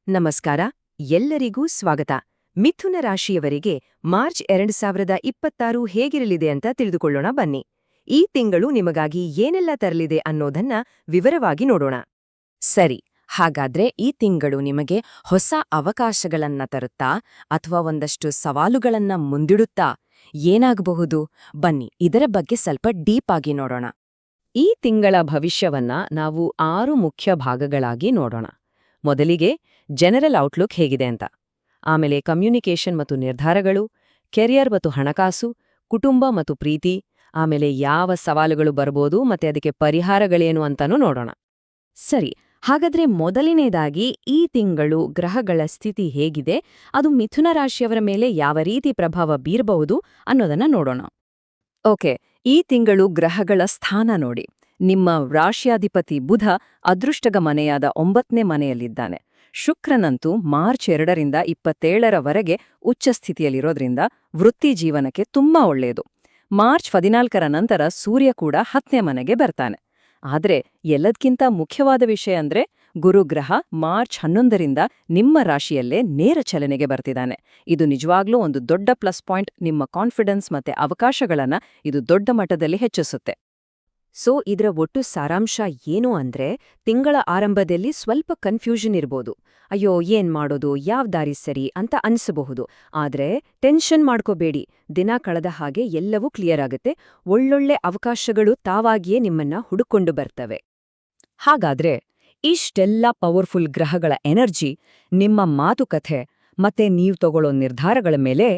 ನಮಸ್ಕಾರ, ಎಲ್ಲರಿಗೂ ಸ್ವಾಗತ. ಮಿಥುನ ರಾಶಿಯವರಿಗೆ ಮಾರ್ಚ್ 2026 ಹೇಗಿರಲಿದೆ ಅಂತ ತಿಳಿದುಕೊಳ್ಳೋಣ ಬನ್ನಿ. ಈ ತಿಂಗಳು ನಿಮಗಾಗಿ ಏನೆಲ್ಲ ತರಲಿದೆ ಅನ್ನೋದನ್ನ ವಿವರವಾಗಿ ನೋಡೋಣ. ಸರಿ, ಹಾಗಾದ್ರೆ ಈ ತಿಂಗಳು ನಿಮಗೆ ಹೊಸ ಅವಕಾಶಗಳನ್ನ ತರುತ್ತಾ ಅಥವಾ ಒಂದಷ್ಟು ಸವಾಲುಗಳನ್ನ ಮುಂದಿಡುತ್ತಾ? ಏನಾಗಬಹುದು? ಬನ್ನಿ ಇದರ ಬಗ್ಗೆ ಸ್ವಲ್ಪ ಡೀಪ್ ಆಗಿ ನೋಡೋಣ. ಈ ತಿಂಗಳ ಭವಿಷ್ಯವನ್ನ ನಾವು 6 ಮುಖ್ಯ ಭಾಗಗಳಾಗಿ ನೋಡೋಣ. ಮೊದಲಿಗೆ ಜನರಲ್ ಔಟ್ಲುಕ್ ಹೇಗಿದೆ ಅಂತ, ಆಮೇಲೆ ಕಮ್ಯುನಿಕೇಷನ್ ಮತ್ತು ನಿರ್ಧಾರಗಳು, ಕೆರಿಯರ್ ಮತ್ತು ಹಣಕಾಸು, ಕುಟುಂಬ ಮತ್ತು ಪ್ರೀತಿ, ಆಮೇಲೆ ಯಾವ ಸವಾಲುಗಳು ಬರ್ಬೋದು ಮತ್ತೆ ಅದಕ್ಕೆ ಪರಿಹಾರಗಳೇನು ಅಂತಾನೂ ನೋಡೋಣ. ಸರಿ, ಹಾಗಾದ್ರೆ ಮೊದಲನೇದಾಗಿ ಈ ತಿಂಗಳು ಗ್ರಹಗಳ ಸ್ಥಿತಿ ಹೇಗಿದೆ, ಅದು ಮಿಥುನ ರಾಶಿಯವರ ಮೇಲೆ ಯಾವ ರೀತಿ ಪ್ರಭಾವ ಬೀರಬಹುದು ಅನ್ನೋದನ್ನ ನೋಡೋಣ. ಓಕೆ, ಈ ತಿಂಗಳು ಗ್ರಹಗಳ ಸ್ಥಾನ ನೋಡಿ. ನಿಮ್ಮ ರಾಶ್ಯಾಧಿಪತಿ ಬುಧ ಅದೃಷ್ಟಗ ಮನೆಯಾದ 9ನೇ ಮನೆಯಲ್ಲಿದ್ದಾನೆ. ಶುಕ್ರನಂತೂ ಮಾರ್ಚ್ 2ರಿಂದ 27ರವರೆಗೆ ಉಚ್ಚ ಸ್ಥಿತಿಯಲ್ಲಿರೋದ್ರಿಂದ ವೃತ್ತಿ ಜೀವನಕ್ಕೆ ತುಂಬಾ ಒಳ್ಳೆಯದು. ಮಾರ್ಚ್ 14ರ ನಂತರ ಸೂರ್ಯ ಕೂಡ 10ನೇ ಮನೆಗೆ ಬರ್ತಾನೆ. ಆದ್ರೆ ಎಲ್ಲದಕ್ಕಿಂತ ಮುಖ್ಯವಾದ ವಿಷಯ ಅಂದ್ರೆ ಗುರುಗ್ರಹ ಮಾರ್ಚ್ 11ರಿಂದ ನಿಮ್ಮ ರಾಶಿಯಲ್ಲೇ ನೇರ ಚಲನೆಗೆ ಬರ್ತಿದ್ದಾನೆ. ಇದು ನಿಜವಾಗ್ಲೂ ಒಂದು ದೊಡ್ಡ ಪ್ಲಸ್ ಪಾಯಿಂಟ್. ನಿಮ್ಮ ಕಾನ್ಫಿಡೆನ್ಸ್ ಮತ್ತೆ ಅವಕಾಶಗಳನ್ನ ಇದು ದೊಡ್ಡ ಮಟ್ಟದಲ್ಲಿ ಹೆಚ್ಚಿಸುತ್ತೆ. ಸೊ ಇದರ ಒಟ್ಟು ಸಾರಾಂಶ ಏನು ಅಂದ್ರೆ, ತಿಂಗಳ ಆರಂಭದಲ್ಲಿ ಸ್ವಲ್ಪ ಕನ್ಫ್ಯೂಷನ್ ಇರ್ಬೋದು. ಅಯ್ಯೋ, ಏನ್ ಮಾಡೋದು, ಯಾವ್ ದಾರಿ ಸರಿ ಅಂತ ಅನ್ಸಬಹುದು. ಆದ್ರೆ ಟೆನ್ಷನ್ ಮಾಡ್ಕೋಬೇಡಿ, ದಿನ ಕಳೆದ ಹಾಗೆ ಎಲ್ಲವೂ ಕ್ಲಿಯರ್ ಆಗುತ್ತೆ. ಒಳ್ಳೊಳ್ಳೆ ಅವಕಾಶಗಳು ತಾವಾಗಿಯೇ ನಿಮ್ಮನ್ನ ಹುಡುಕೊಂಡು ಬರ್ತವೆ. ಹಾಗಾದ್ರೆ ಇಷ್ಟೆಲ್ಲ ಪವರ್ಫುಲ್ ಗ್ರಹಗಳ ಎನರ್ಜಿ ನಿಮ್ಮ ಮಾತುಕತೆ ಮತ್ತೆ ನೀವು ತಗೊಳ್ಳೋ ನಿರ್ಧಾರಗಳ ಮೇಲೆ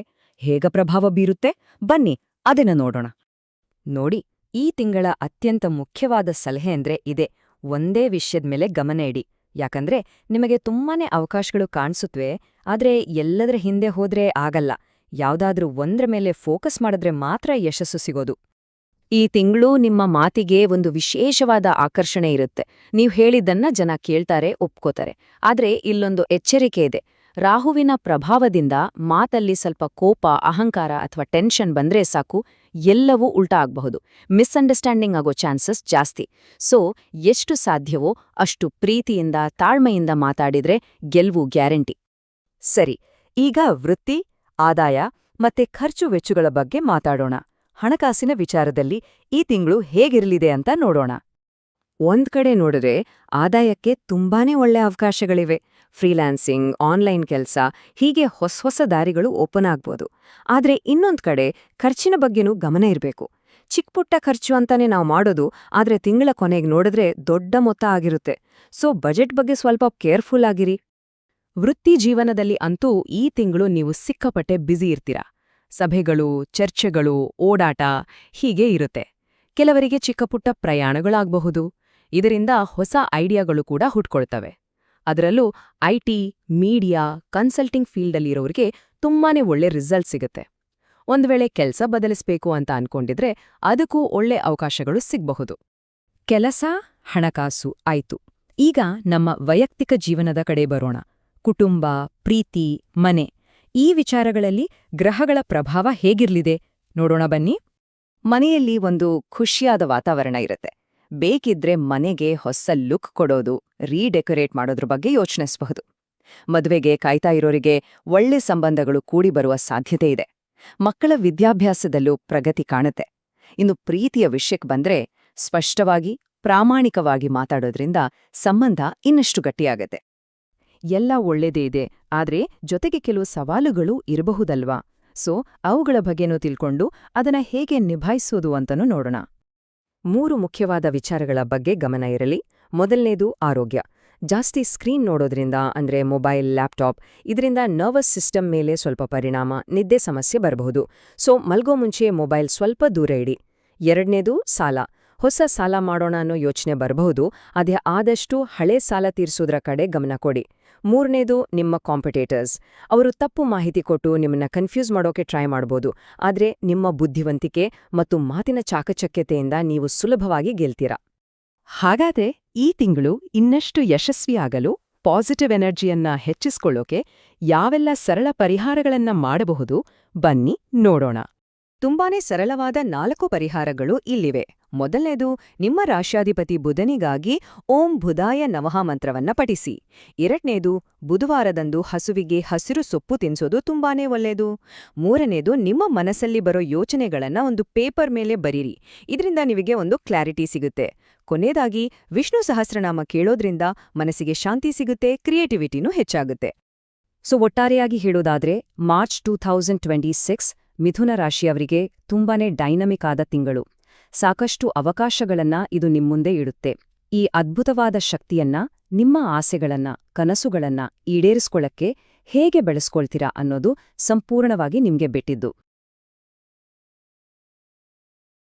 ಹೇಗೆ ಪ್ರಭಾವ ಬೀರುತ್ತೆ? ಬನ್ನಿ ಅದನ್ನ ನೋಡೋಣ. ನೋಡಿ, ಈ ತಿಂಗಳ ಅತ್ಯಂತ ಮುಖ್ಯವಾದ ಸಲಹೆ ಅಂದ್ರೆ ಇದೆ: ಒಂದೇ ವಿಷಯದ ಮೇಲೆ ಗಮನ ಇಡಿ. ಯಾಕಂದ್ರೆ ನಿಮಗೆ ತುಂಬಾನೇ ಅವಕಾಶಗಳು ಕಾಣಿಸುತ್ತವೆ, ಆದ್ರೆ ಎಲ್ಲದರ ಹಿಂದೆ ಹೋದ್ರೆ ಆಗಲ್ಲ. ಯಾವ್ದಾದ್ರೂ ಒಂದ್ರ ಮೇಲೆ ಫೋಕಸ್ ಮಾಡಿದ್ರೆ ಮಾತ್ರ ಯಶಸ್ಸು ಸಿಗೋದು. ಈ ತಿಂಗಳು ನಿಮ್ಮ ಮಾತಿಗೆ ಒಂದು ವಿಶೇಷವಾದ ಆಕರ್ಷಣೆ ಇರುತ್ತೆ. ನೀವು ಹೇಳಿದ್ದನ್ನ ಜನ ಕೇಳ್ತಾರೆ, ಒಪ್ಕೋತಾರೆ. ಆದ್ರೆ ಇಲ್ಲೊಂದು ಎಚ್ಚರಿಕೆ ಇದೆ: ರಾಹುವಿನ ಪ್ರಭಾವದಿಂದ ಮಾತಲ್ಲಿ ಸ್ವಲ್ಪ ಕೋಪ, ಅಹಂಕಾರ ಅಥವಾ ಟೆನ್ಷನ್ ಬಂದ್ರೆ ಸಾಕು, ಎಲ್ಲವೂ ಉಲ್ಟಾ ಆಗಬಹುದು. ಮಿಸ್ಅಂಡರ್ಸ್ಟ್ಯಾಂಡಿಂಗ್ ಆಗೋ ಚಾನ್ಸಸ್ ಜಾಸ್ತಿ. ಸೊ ಎಷ್ಟು ಸಾಧ್ಯವೋ ಅಷ್ಟು ಪ್ರೀತಿಯಿಂದ, ತಾಳ್ಮೆಯಿಂದ ಮಾತಾಡಿದ್ರೆ ಗೆಲುವು ಗ್ಯಾರಂಟಿ. ಸರಿ, ಈಗ ವೃತ್ತಿ, ಆದಾಯ ಮತ್ತೆ ಖರ್ಚು ವೆಚ್ಚಗಳ ಬಗ್ಗೆ ಮಾತಾಡೋಣ. ಹಣಕಾಸಿನ ವಿಚಾರದಲ್ಲಿ ಈ ತಿಂಗಳು ಹೇಗಿರಲಿದೆ ಅಂತ ನೋಡೋಣ. ಒಂದ್ ಕಡೆ ನೋಡಿದ್ರೆ ಆದಾಯಕ್ಕೆ ತುಂಬಾನೇ ಒಳ್ಳೆ ಅವಕಾಶಗಳಿವೆ. ಫ್ರೀಲಾನ್ಸಿಂಗ್, ಆನ್ಲೈನ್ ಕೆಲಸ, ಹೀಗೆ ಹೊಸ ದಾರಿಗಳು ಓಪನ್ ಆಗ್ಬೋದು. ಆದ್ರೆ ಇನ್ನೊಂದ್ ಕಡೆ ಖರ್ಚಿನ ಬಗ್ಗೆನೂ ಗಮನ ಇರಬೇಕು. ಚಿಕ್ಕಪುಟ್ಟ ಖರ್ಚು ಅಂತಾನೆ ನಾವು ಮಾಡೋದು, ಆದ್ರೆ ತಿಂಗಳ ಕೊನೆಗೆ ನೋಡಿದ್ರೆ ದೊಡ್ಡ ಮೊತ್ತ ಆಗಿರುತ್ತೆ. ಸೊ ಬಜೆಟ್ ಬಗ್ಗೆ ಸ್ವಲ್ಪ ಕೇರ್ಫುಲ್ ಆಗಿರಿ. ವೃತ್ತಿ ಜೀವನದಲ್ಲಿ ಅಂತೂ ಈ ತಿಂಗಳು ನೀವು ಸಿಕ್ಕಾಪಟ್ಟೆ ಬ್ಯುಸಿ ಇರ್ತೀರಾ. ಸಭೆಗಳು, ಚರ್ಚೆಗಳು, ಓಡಾಟ ಹೀಗೆ ಇರುತ್ತೆ. ಕೆಲವರಿಗೆ ಚಿಕ್ಕಪುಟ್ಟ ಪ್ರಯಾಣಗಳಾಗಬಹುದು. ಇದರಿಂದ ಹೊಸ ಐಡಿಯಾಗಳು ಕೂಡ ಹುಟ್ಕೊಳ್ತವೆ. ಅದರಲ್ಲೂ ಐಟಿ, ಮೀಡಿಯಾ, ಕನ್ಸಲ್ಟಿಂಗ್ ಫೀಲ್ಡಲ್ಲಿರೋರಿಗೆ ತುಂಬಾನೇ ಒಳ್ಳೆ ರಿಸಲ್ಟ್ ಸಿಗುತ್ತೆ. ಒಂದ್ ವೇಳೆ ಕೆಲಸ ಬದಲಿಸ್ಬೇಕು ಅಂತ ಅನ್ಕೊಂಡಿದ್ರೆ ಅದಕ್ಕೂ ಒಳ್ಳೆ ಅವಕಾಶಗಳು ಸಿಗ್ಬಹುದು. ಕೆಲಸ, ಹಣಕಾಸು ಆಯ್ತು. ಈಗ ನಮ್ಮ ವೈಯಕ್ತಿಕ ಜೀವನದ ಕಡೆ ಬರೋಣ. ಕುಟುಂಬ, ಪ್ರೀತಿ, ಮನೆ, ಈ ವಿಚಾರಗಳಲ್ಲಿ ಗ್ರಹಗಳ ಪ್ರಭಾವ ಹೇಗಿರ್ಲಿದೆ ನೋಡೋಣ ಬನ್ನಿ. ಮನೆಯಲ್ಲಿ ಒಂದು ಖುಷಿಯಾದ ವಾತಾವರಣ ಇರುತ್ತೆ. ಬೇಕಿದ್ರೆ ಮನೆಗೆ ಹೊಸ ಲುಕ್ ಕೊಡೋದು, ರೀಡೆಕೋರೇಟ್ ಮಾಡೋದ್ರ ಬಗ್ಗೆ ಯೋಚಿಸಬಹುದು. ಮದುವೆಗೆ ಕಾಯ್ತಾ ಇರೋರಿಗೆ ಒಳ್ಳೆ ಸಂಬಂಧಗಳು ಕೂಡಿ ಬರುವ ಸಾಧ್ಯತೆ ಇದೆ. ಮಕ್ಕಳ ವಿದ್ಯಾಭ್ಯಾಸದಲ್ಲೂ ಪ್ರಗತಿ ಕಾಣುತ್ತೆ. ಇನ್ನು ಪ್ರೀತಿಯ ವಿಷಯಕ್ಕೆ ಬಂದ್ರೆ, ಸ್ಪಷ್ಟವಾಗಿ, ಪ್ರಾಮಾಣಿಕವಾಗಿ ಮಾತಾಡೋದ್ರಿಂದ ಸಂಬಂಧ ಇನ್ನಷ್ಟು ಗಟ್ಟಿಯಾಗತ್ತೆ. ಎಲ್ಲ ಒಳ್ಳೇದೇ ಇದೆ, ಆದ್ರೆ ಜೊತೆಗೆ ಕೆಲವು ಸವಾಲುಗಳು ಇರಬಹುದಲ್ವಾ? ಸೊ ಅವುಗಳ ಬಗ್ಗೆನೂ ತಿಳ್ಕೊಂಡು ಅದನ್ನ ಹೇಗೆ ನಿಭಾಯಿಸೋದು ಅಂತನೂ ನೋಡೋಣ. 3 ಮುಖ್ಯವಾದ ವಿಚಾರಗಳ ಬಗ್ಗೆ ಗಮನ ಇರಲಿ. ಮೊದಲನೇದು ಆರೋಗ್ಯ. ಜಾಸ್ತಿ ಸ್ಕ್ರೀನ್ ನೋಡೋದ್ರಿಂದ, ಅಂದ್ರೆ ಮೊಬೈಲ್, ಲ್ಯಾಪ್ಟಾಪ್, ಇದರಿಂದ ನರ್ವಸ್ ಸಿಸ್ಟಮ್ ಮೇಲೆ ಸ್ವಲ್ಪ ಪರಿಣಾಮ, ನಿದ್ದೆ ಸಮಸ್ಯೆ ಬರಬಹುದು. ಸೊ ಮಲ್ಗೋ ಮುಂಚೆ ಮೊಬೈಲ್ ಸ್ವಲ್ಪ ದೂರ ಇಡಿ. ಎರಡನೇದು ಸಾಲ. ಹೊಸ ಸಾಲ ಮಾಡೋಣ ಅನ್ನೋ ಯೋಚನೆ ಬರಬಹುದು, ಅದೇ ಆದಷ್ಟು ಹಳೆ ಸಾಲ ತೀರಿಸೋದ್ರ ಕಡೆ ಗಮನ ಕೊಡಿ. ಮೂರನೇದು ನಿಮ್ಮ ಕಾಂಪಿಟೇಟರ್ಸ್. ಅವರು ತಪ್ಪು ಮಾಹಿತಿ ಕೊಟ್ಟು ನಿಮ್ಮನ್ನ ಕನ್ಫ್ಯೂಸ್ ಮಾಡೋಕೆ ಟ್ರೈ ಮಾಡ್ಬೋದು. ಆದ್ರೆ ನಿಮ್ಮ ಬುದ್ಧಿವಂತಿಕೆ ಮತ್ತು ಮಾತಿನ ಚಾಕಚಕ್ಯತೆಯಿಂದ ನೀವು ಸುಲಭವಾಗಿ ಗೆಲ್ತೀರಾ. ಹಾಗಾದ್ರೆ ಈ ತಿಂಗಳು ಇನ್ನಷ್ಟು ಯಶಸ್ವಿಯಾಗಲು, ಪಾಸಿಟಿವ್ ಎನರ್ಜಿಯನ್ನ ಹೆಚ್ಚಿಸ್ಕೊಳ್ಳೋಕೆ ಯಾವೆಲ್ಲ ಸರಳ ಪರಿಹಾರಗಳನ್ನ ಮಾಡಬಹುದು? ಬನ್ನಿ ನೋಡೋಣ. ತುಂಬಾನೇ ಸರಳವಾದ 4 ಪರಿಹಾರಗಳು ಇಲ್ಲಿವೆ. ಮೊದಲನೇದು, ನಿಮ್ಮ ರಾಶ್ಯಾಧಿಪತಿ ಬುಧನಿಗಾಗಿ ಓಂ ಬುಧಾಯ ನಮಃ ಮಂತ್ರವನ್ನ ಪಠಿಸಿ. ಎರಡನೇದು, ಬುಧವಾರದಂದು ಹಸುವಿಗೆ ಹಸಿರು ಸೊಪ್ಪು ತಿನ್ಸೋದು ತುಂಬಾನೇ ಒಳ್ಳೆಯದು. ಮೂರನೇದು, ನಿಮ್ಮ ಮನಸ್ಸಲ್ಲಿ ಬರೋ ಯೋಚನೆಗಳನ್ನ ಒಂದು ಪೇಪರ್ ಮೇಲೆ ಬರೀರಿ. ಇದರಿಂದ ನಿಮಗೆ ಒಂದು ಕ್ಲಾರಿಟಿ ಸಿಗುತ್ತೆ. ಕೊನೆಯದಾಗಿ, ವಿಷ್ಣು ಸಹಸ್ರನಾಮ ಕೇಳೋದ್ರಿಂದ ಮನಸ್ಸಿಗೆ ಶಾಂತಿ ಸಿಗುತ್ತೆ, ಕ್ರಿಯೇಟಿವಿಟಿನೂ ಹೆಚ್ಚಾಗುತ್ತೆ. ಒಟ್ಟಾರೆಯಾಗಿ ಹೇಳೋದಾದ್ರೆ, ಮಾರ್ಚ್ 2026 ಮಿಥುನ ರಾಶಿಯವರಿಗೆ ತುಂಬಾನೇ ಡೈನಮಿಕ್ ಆದ ತಿಂಗಳು. ಸಾಕಷ್ಟು ಅವಕಾಶಗಳನ್ನ ಇದು ನಿಮ್ಮುಂದೆ ಇಡುತ್ತೆ. ಈ ಅದ್ಭುತವಾದ ಶಕ್ತಿಯನ್ನ, ನಿಮ್ಮ ಆಸೆಗಳನ್ನ, ಕನಸುಗಳನ್ನ ಈಡೇರಿಸ್ಕೊಳ್ಳಕ್ಕೆ ಹೇಗೆ ಬೆಳೆಸ್ಕೊಳ್ತೀರಾ ಅನ್ನೋದು ಸಂಪೂರ್ಣವಾಗಿ ನಿಮ್ಗೆ ಬಿಟ್ಟಿದ್ದು.